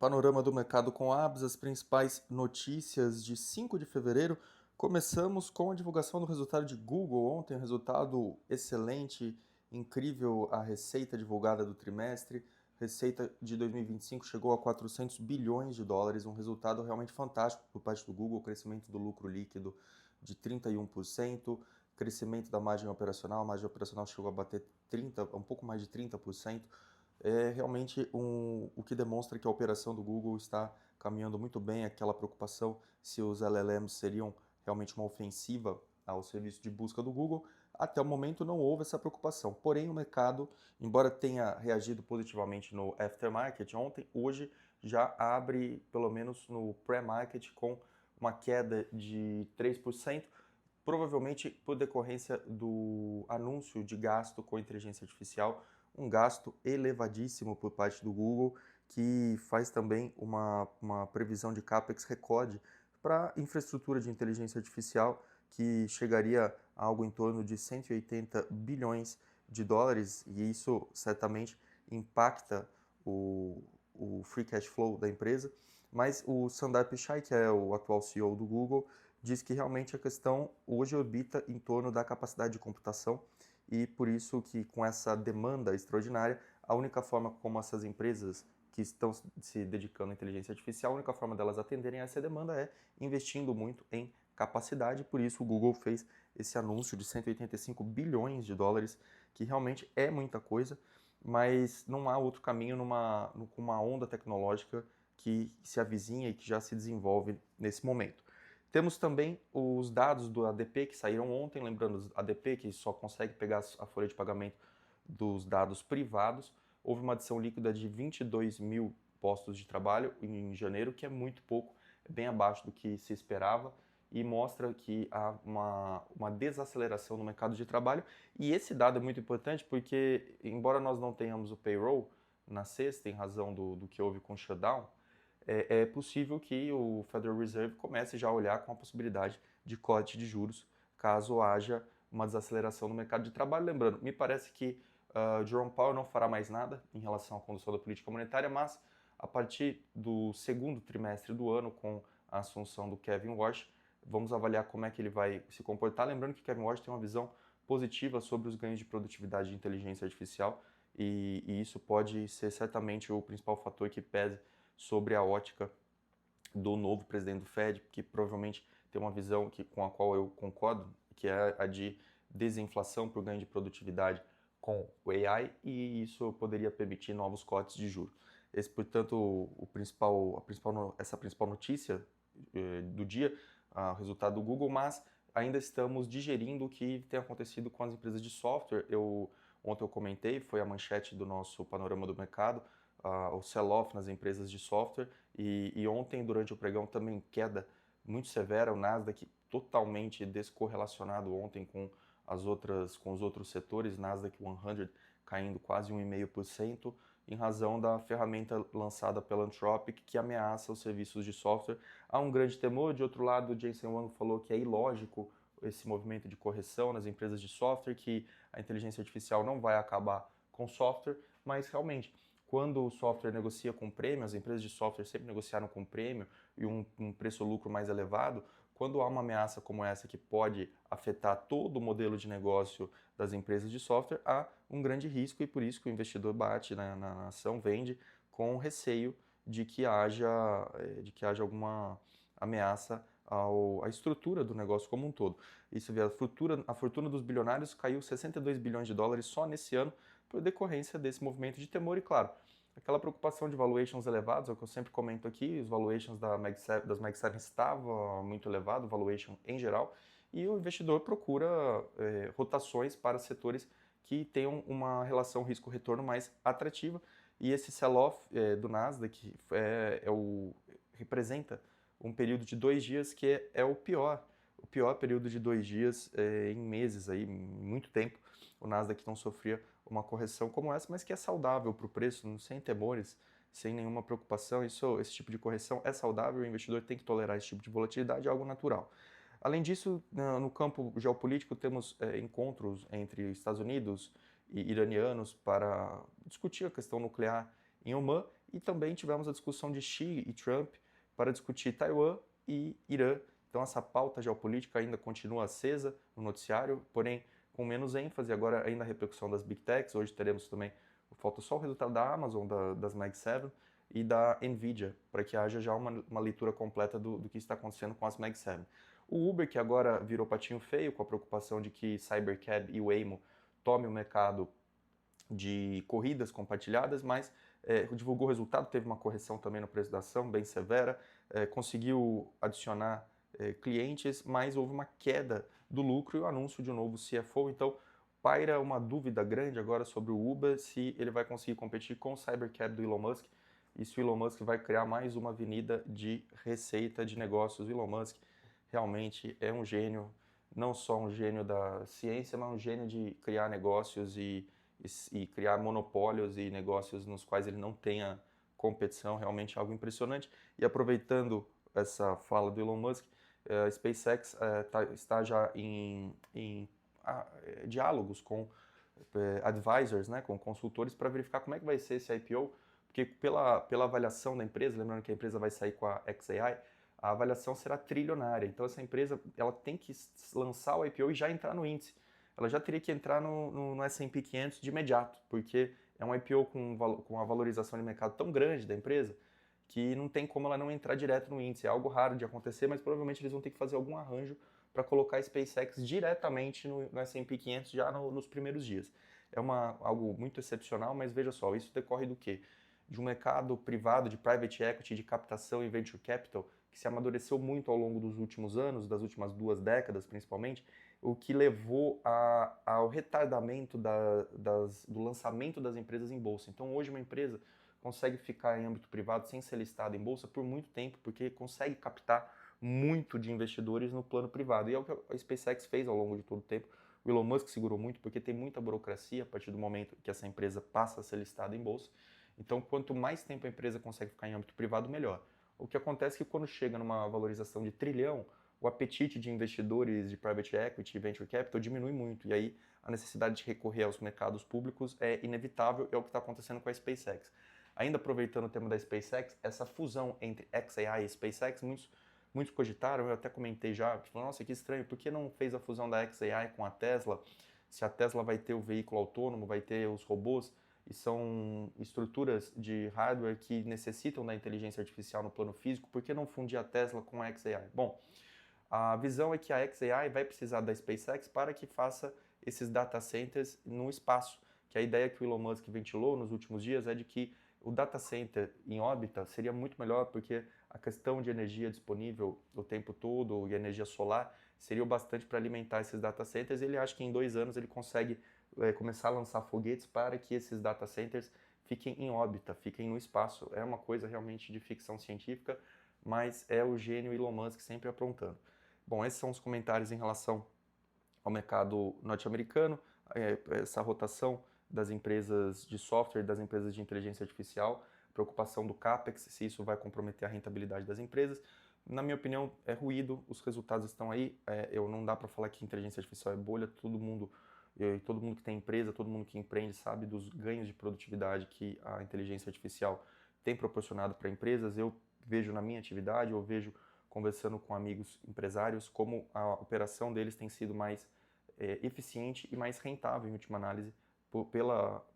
Panorama do mercado com abas, as principais notícias de 5 de fevereiro. Começamos com a divulgação do resultado de Google ontem, um resultado excelente, incrível a receita divulgada do trimestre. Receita de 2025 chegou a 400 bilhões de dólares, um resultado realmente fantástico por parte do Google, crescimento do lucro líquido de 31%, crescimento da margem operacional, a margem operacional chegou a bater 30, um pouco mais de 30%. É realmente o que demonstra que a operação do Google está caminhando muito bem, aquela preocupação se os LLMs seriam realmente uma ofensiva ao serviço de busca do Google. Até o momento não houve essa preocupação, porém o mercado, embora tenha reagido positivamente no aftermarket ontem, hoje já abre, pelo menos no pré-market, com uma queda de 3%, provavelmente por decorrência do anúncio de gasto com inteligência artificial, um gasto elevadíssimo por parte do Google, que faz também uma previsão de CAPEX recorde para infraestrutura de inteligência artificial, que chegaria a algo em torno de 180 bilhões de dólares, e isso certamente impacta o free cash flow da empresa. Mas o Sundar Pichai, que é o atual CEO do Google, diz que realmente a questão hoje orbita em torno da capacidade de computação e por isso que com essa demanda extraordinária, a única forma como essas empresas que estão se dedicando à inteligência artificial, a única forma delas atenderem a essa demanda é investindo muito em capacidade, por isso o Google fez esse anúncio de 185 bilhões de dólares, que realmente é muita coisa, mas não há outro caminho com uma onda tecnológica que se avizinha e que já se desenvolve nesse momento. Temos também os dados do ADP que saíram ontem, lembrando, ADP que só consegue pegar a folha de pagamento dos dados privados. Houve uma adição líquida de 22 mil postos de trabalho em janeiro, que é muito pouco, é bem abaixo do que se esperava e mostra que há uma desaceleração no mercado de trabalho. E esse dado é muito importante porque, embora nós não tenhamos o payroll na sexta, em razão do que houve com o shutdown, é possível que o Federal Reserve comece já a olhar com a possibilidade de corte de juros, caso haja uma desaceleração no mercado de trabalho. Lembrando, me parece que Jerome Powell não fará mais nada em relação à condução da política monetária, mas a partir do segundo trimestre do ano, com a assunção do Kevin Warsh, vamos avaliar como é que ele vai se comportar. Lembrando que Kevin Warsh tem uma visão positiva sobre os ganhos de produtividade de inteligência artificial e isso pode ser certamente o principal fator que pese sobre a ótica do novo presidente do Fed, que provavelmente tem uma visão com a qual eu concordo, que é a de desinflação por ganho de produtividade com o AI, e isso poderia permitir novos cortes de juros. Esse, portanto, essa principal notícia do dia, o resultado do Google, mas ainda estamos digerindo o que tem acontecido com as empresas de software. Ontem eu comentei, foi a manchete do nosso panorama do mercado, o sell-off nas empresas de software e ontem durante o pregão também queda muito severa, o Nasdaq totalmente descorrelacionado ontem com com os outros setores, Nasdaq 100 caindo quase 1,5% em razão da ferramenta lançada pela Anthropic que ameaça os serviços de software. Há um grande temor, de outro lado, o Jensen Huang falou que é ilógico esse movimento de correção nas empresas de software, que a inteligência artificial não vai acabar com software, mas realmente quando o software negocia com prêmio, as empresas de software sempre negociaram com prêmio e um preço-lucro mais elevado, quando há uma ameaça como essa que pode afetar todo o modelo de negócio das empresas de software, há um grande risco e por isso que o investidor bate na ação, vende com receio de que haja alguma ameaça à estrutura do negócio como um todo. Isso vê, a fortuna dos bilionários caiu 62 bilhões de dólares só nesse ano por decorrência desse movimento de temor e, claro, aquela preocupação de valuations elevados, é o que eu sempre comento aqui, os valuations das Mag 7 estavam muito elevados, valuation em geral, e o investidor procura rotações para setores que tenham uma relação risco-retorno mais atrativa, e esse sell-off do Nasdaq representa um período de 2 dias que é o pior período de 2 dias em meses, aí, em muito tempo. O Nasdaq não sofria uma correção como essa, mas que é saudável para o preço, sem temores, sem nenhuma preocupação. Esse tipo de correção é saudável, o investidor tem que tolerar esse tipo de volatilidade, é algo natural. Além disso, no campo geopolítico, temos encontros entre Estados Unidos e iranianos para discutir a questão nuclear em Omã E também tivemos a discussão de Xi e Trump para discutir Taiwan e Irã. Então essa pauta geopolítica ainda continua acesa no noticiário, porém com menos ênfase. Agora ainda a repercussão das Big Techs. Hoje teremos também, falta só o resultado da Amazon, das Mag 7 e da Nvidia, para que haja já uma leitura completa do que está acontecendo com as Mag 7. O Uber, que agora virou patinho feio, com a preocupação de que Cybercab e Waymo tomem o mercado de corridas compartilhadas, mas divulgou o resultado, teve uma correção também no preço da ação, bem severa, conseguiu adicionar clientes, mas houve uma queda do lucro e o anúncio de um novo CFO. Então, paira uma dúvida grande agora sobre o Uber, se ele vai conseguir competir com o Cybercab do Elon Musk, e se o Elon Musk vai criar mais uma avenida de receita de negócios. O Elon Musk realmente é um gênio, não só um gênio da ciência, mas um gênio de criar negócios e criar monopólios e negócios nos quais ele não tenha competição, realmente algo impressionante. E aproveitando essa fala do Elon Musk, a SpaceX está já em diálogos com advisors, né, com consultores, para verificar como é que vai ser esse IPO, porque pela avaliação da empresa, lembrando que a empresa vai sair com a xAI, a avaliação será trilionária. Então essa empresa ela tem que lançar o IPO e já entrar no índice. Ela já teria que entrar no S&P 500 de imediato, porque é um IPO com a valorização de mercado tão grande da empresa que não tem como ela não entrar direto no índice. É algo raro de acontecer, mas provavelmente eles vão ter que fazer algum arranjo para colocar a SpaceX diretamente no S&P 500 já nos primeiros dias. É algo muito excepcional, mas veja só, isso decorre do quê? De um mercado privado de private equity, de captação e venture capital, que se amadureceu muito ao longo dos últimos anos, das últimas 2 décadas principalmente, o que levou ao retardamento do lançamento das empresas em bolsa. Então hoje uma empresa consegue ficar em âmbito privado sem ser listada em bolsa por muito tempo, porque consegue captar muito de investidores no plano privado. E é o que a SpaceX fez ao longo de todo o tempo. O Elon Musk segurou muito porque tem muita burocracia a partir do momento que essa empresa passa a ser listada em bolsa. Então, quanto mais tempo a empresa consegue ficar em âmbito privado, melhor. O que acontece é que quando chega numa valorização de trilhão, o apetite de investidores de private equity e venture capital diminui muito. E aí a necessidade de recorrer aos mercados públicos é inevitável, é o que está acontecendo com a SpaceX. Ainda aproveitando o tema da SpaceX, essa fusão entre xAI e SpaceX, muitos cogitaram, eu até comentei já, falaram, nossa, que estranho, por que não fez a fusão da xAI com a Tesla? Se a Tesla vai ter o veículo autônomo, vai ter os robôs, e são estruturas de hardware que necessitam da inteligência artificial no plano físico, por que não fundir a Tesla com a xAI? Bom, a visão é que a xAI vai precisar da SpaceX para que faça esses data centers no espaço, que a ideia que o Elon Musk ventilou nos últimos dias é de que o data center em órbita seria muito melhor, porque a questão de energia disponível o tempo todo e energia solar seria o bastante para alimentar esses data centers. Ele acha que em 2 anos ele consegue começar a lançar foguetes para que esses data centers fiquem em órbita, fiquem no espaço. É uma coisa realmente de ficção científica, mas é o gênio Elon Musk sempre aprontando. Bom, esses são os comentários em relação ao mercado norte-americano, essa rotação das empresas de software, das empresas de inteligência artificial, preocupação do CAPEX, se isso vai comprometer a rentabilidade das empresas. Na minha opinião, é ruído, os resultados estão aí, não dá para falar que inteligência artificial é bolha, todo mundo que tem empresa, todo mundo que empreende sabe dos ganhos de produtividade que a inteligência artificial tem proporcionado para empresas. Eu vejo na minha atividade, eu vejo conversando com amigos empresários como a operação deles tem sido mais eficiente e mais rentável, em última análise,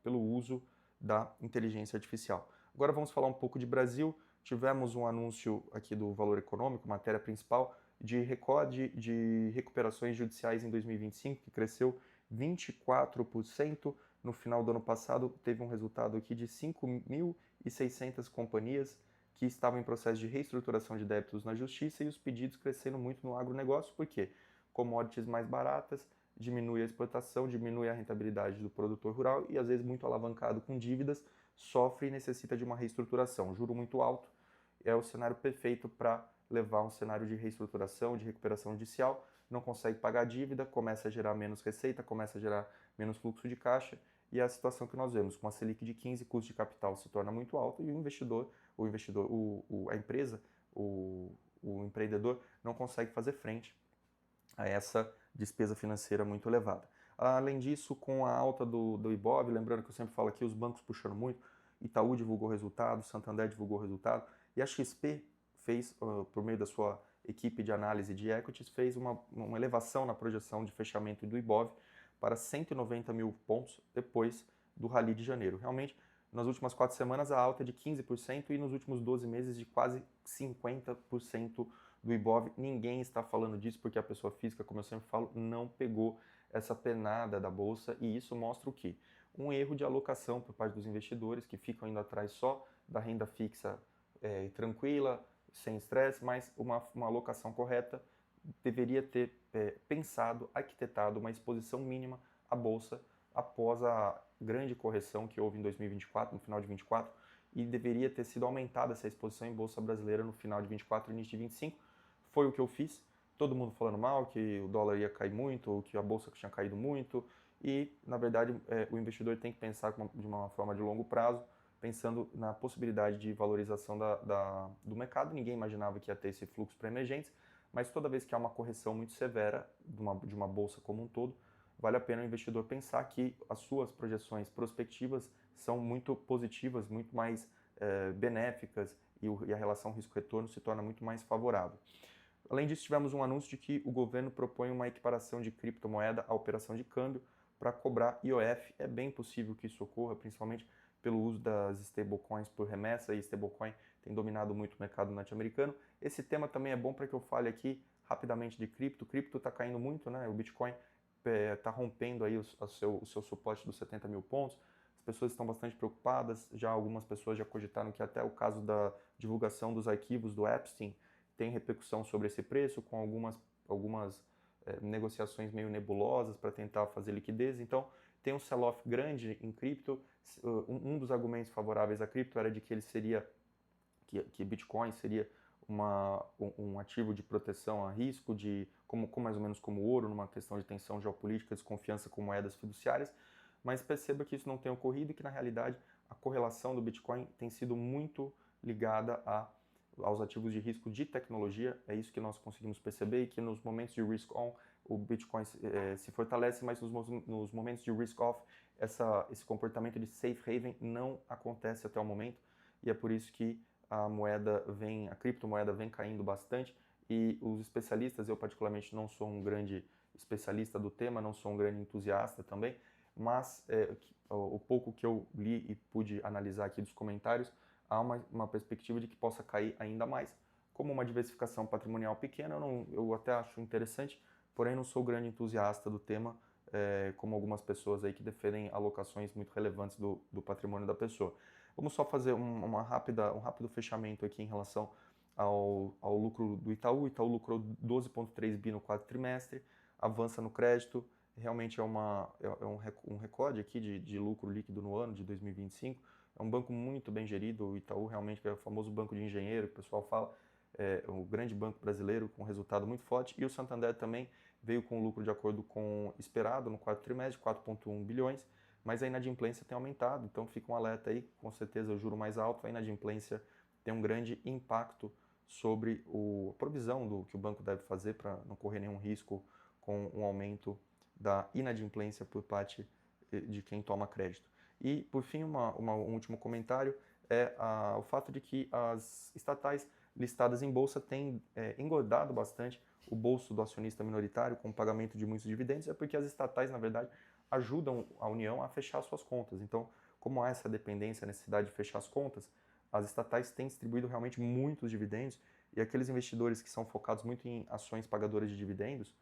pelo uso da inteligência artificial. Agora vamos falar um pouco de Brasil. Tivemos um anúncio aqui do Valor Econômico, matéria principal, de recorde de recuperações judiciais em 2025, que cresceu 24%. No final do ano passado, teve um resultado aqui de 5.600 companhias que estavam em processo de reestruturação de débitos na justiça e os pedidos crescendo muito no agronegócio, porque commodities mais baratas, diminui a exportação, diminui a rentabilidade do produtor rural e às vezes muito alavancado com dívidas, sofre e necessita de uma reestruturação. Juro muito alto é o cenário perfeito para levar um cenário de reestruturação, de recuperação judicial, não consegue pagar a dívida, começa a gerar menos receita, começa a gerar menos fluxo de caixa, e é a situação que nós vemos, com a Selic de 15, custo de capital se torna muito alto e a empresa, o empreendedor não consegue fazer frente a essa despesa financeira muito elevada. Além disso, com a alta do Ibov, lembrando que eu sempre falo aqui, os bancos puxando muito, Itaú divulgou resultado, Santander divulgou resultado, e a XP fez, por meio da sua equipe de análise de equities, fez uma elevação na projeção de fechamento do Ibov para 190 mil pontos depois do rally de janeiro. Realmente, nas últimas 4 semanas, a alta é de 15% e nos últimos 12 meses de quase 50% do Ibov. Ninguém está falando disso porque a pessoa física, como eu sempre falo, não pegou essa penada da bolsa, e isso mostra o quê? Um erro de alocação por parte dos investidores que ficam indo atrás só da renda fixa tranquila, sem estresse, mas uma alocação correta deveria ter pensado, arquitetado uma exposição mínima à bolsa após a grande correção que houve em 2024, no final de 24, e deveria ter sido aumentada essa exposição em bolsa brasileira no final de 24 e início de 25. Foi o que eu fiz. Todo mundo falando mal, que o dólar ia cair muito, ou que a bolsa tinha caído muito, e na verdade o investidor tem que pensar de uma forma de longo prazo, pensando na possibilidade de valorização do mercado. Ninguém imaginava que ia ter esse fluxo para emergentes, mas toda vez que há uma correção muito severa de uma bolsa como um todo, vale a pena o investidor pensar que as suas projeções prospectivas são muito positivas, muito mais benéficas, e a relação risco-retorno se torna muito mais favorável. Além disso, tivemos um anúncio de que o governo propõe uma equiparação de criptomoeda à operação de câmbio para cobrar IOF. É bem possível que isso ocorra, principalmente pelo uso das stablecoins por remessa, e stablecoin tem dominado muito o mercado norte-americano. Esse tema também é bom para que eu fale aqui rapidamente de cripto. O cripto está caindo muito, né? O Bitcoin está rompendo aí o seu suporte dos 70 mil pontos. As pessoas estão bastante preocupadas, já algumas pessoas já cogitaram que até o caso da divulgação dos arquivos do Epstein tem repercussão sobre esse preço, com algumas negociações meio nebulosas para tentar fazer liquidez. Então, tem um sell-off grande em cripto. Um dos argumentos favoráveis à cripto era de que que Bitcoin seria um ativo de proteção a risco, mais ou menos como o ouro, numa questão de tensão geopolítica, desconfiança com moedas fiduciárias, mas perceba que isso não tem ocorrido e que, na realidade, a correlação do Bitcoin tem sido muito ligada aos ativos de risco de tecnologia. É isso que nós conseguimos perceber, e que nos momentos de risk-on o Bitcoin se fortalece, mas nos momentos de risk-off esse comportamento de safe haven não acontece até o momento, e é por isso que a criptomoeda vem caindo bastante, e os especialistas, eu particularmente não sou um grande especialista do tema, não sou um grande entusiasta também, mas o pouco que eu li e pude analisar aqui dos comentários, há uma perspectiva de que possa cair ainda mais. Como uma diversificação patrimonial pequena, eu até acho interessante, porém não sou grande entusiasta do tema, como algumas pessoas aí que defendem alocações muito relevantes do patrimônio da pessoa. Vamos só fazer um rápido fechamento aqui em relação ao lucro do Itaú. O Itaú lucrou 12,3 bi no quarto trimestre, avança no crédito, realmente é um recorde aqui de lucro líquido no ano de 2025. É um banco muito bem gerido. O Itaú realmente é o famoso banco de engenheiro, que o pessoal fala, é o grande banco brasileiro com resultado muito forte. E o Santander também veio com lucro de acordo com esperado no quarto trimestre, 4,1 bilhões, mas a inadimplência tem aumentado, então fica um alerta aí, com certeza o juro mais alto, a inadimplência tem um grande impacto sobre a provisão que o banco deve fazer para não correr nenhum risco com um aumento da inadimplência por parte de quem toma crédito. E, por fim, um último comentário é o fato de que as estatais listadas em bolsa têm engordado bastante o bolso do acionista minoritário com o pagamento de muitos dividendos. É porque as estatais, na verdade, ajudam a União a fechar suas contas. Então, como há essa dependência, a necessidade de fechar as contas, as estatais têm distribuído realmente muitos dividendos, e aqueles investidores que são focados muito em ações pagadoras de dividendos,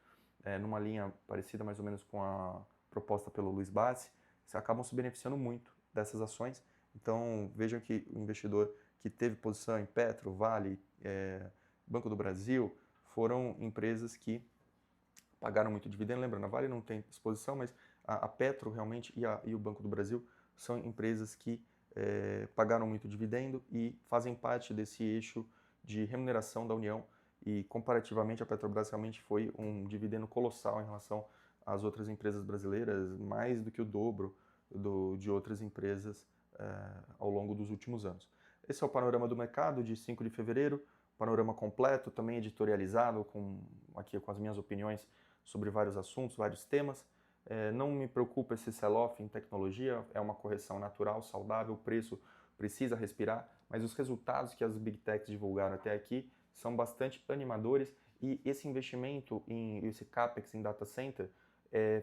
numa linha parecida mais ou menos com a proposta pelo Luiz Bassi, acabam se beneficiando muito dessas ações. Então, vejam que o investidor que teve posição em Petro, Vale, Banco do Brasil, foram empresas que pagaram muito dividendo. Lembrando, a Vale não tem exposição, mas a Petro realmente e o Banco do Brasil são empresas que pagaram muito dividendo e fazem parte desse eixo de remuneração da União, e comparativamente a Petrobras realmente foi um dividendo colossal em relação às outras empresas brasileiras, mais do que o dobro de outras empresas ao longo dos últimos anos. Esse é o panorama do mercado de 5 de fevereiro, panorama completo, também editorializado, aqui com as minhas opiniões sobre vários assuntos, vários temas. Não me preocupa esse sell-off em tecnologia, é uma correção natural, saudável, o preço precisa respirar, mas os resultados que as Big Techs divulgaram até aqui são bastante animadores e esse investimento, esse CAPEX em data center,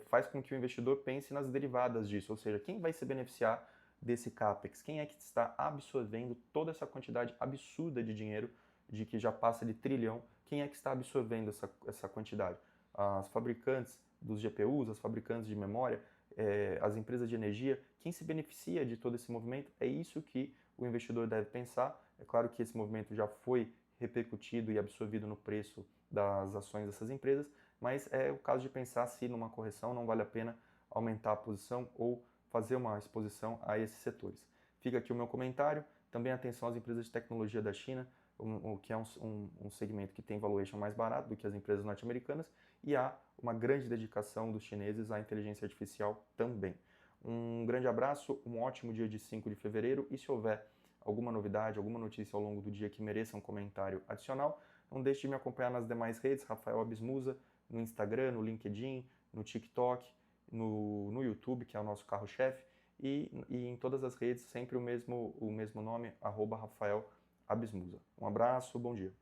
faz com que o investidor pense nas derivadas disso, ou seja, quem vai se beneficiar desse CAPEX? Quem é que está absorvendo toda essa quantidade absurda de dinheiro, de que já passa de trilhão, quem é que está absorvendo essa quantidade? As fabricantes dos GPUs, as fabricantes de memória, as empresas de energia, quem se beneficia de todo esse movimento? É isso que o investidor deve pensar. É claro que esse movimento já foi repercutido e absorvido no preço das ações dessas empresas, mas é o caso de pensar se numa correção não vale a pena aumentar a posição ou fazer uma exposição a esses setores. Fica aqui o meu comentário. Também atenção às empresas de tecnologia da China, que é um segmento que tem valuation mais barato do que as empresas norte-americanas, e há uma grande dedicação dos chineses à inteligência artificial também. Um grande abraço, um ótimo dia de 5 de fevereiro, e se houver alguma novidade, alguma notícia ao longo do dia que mereça um comentário adicional, não deixe de me acompanhar nas demais redes, Rafael Abismusa, no Instagram, no LinkedIn, no TikTok, no YouTube, que é o nosso carro-chefe, e em todas as redes sempre o mesmo nome, @Rafael Abismusa. Um abraço, bom dia.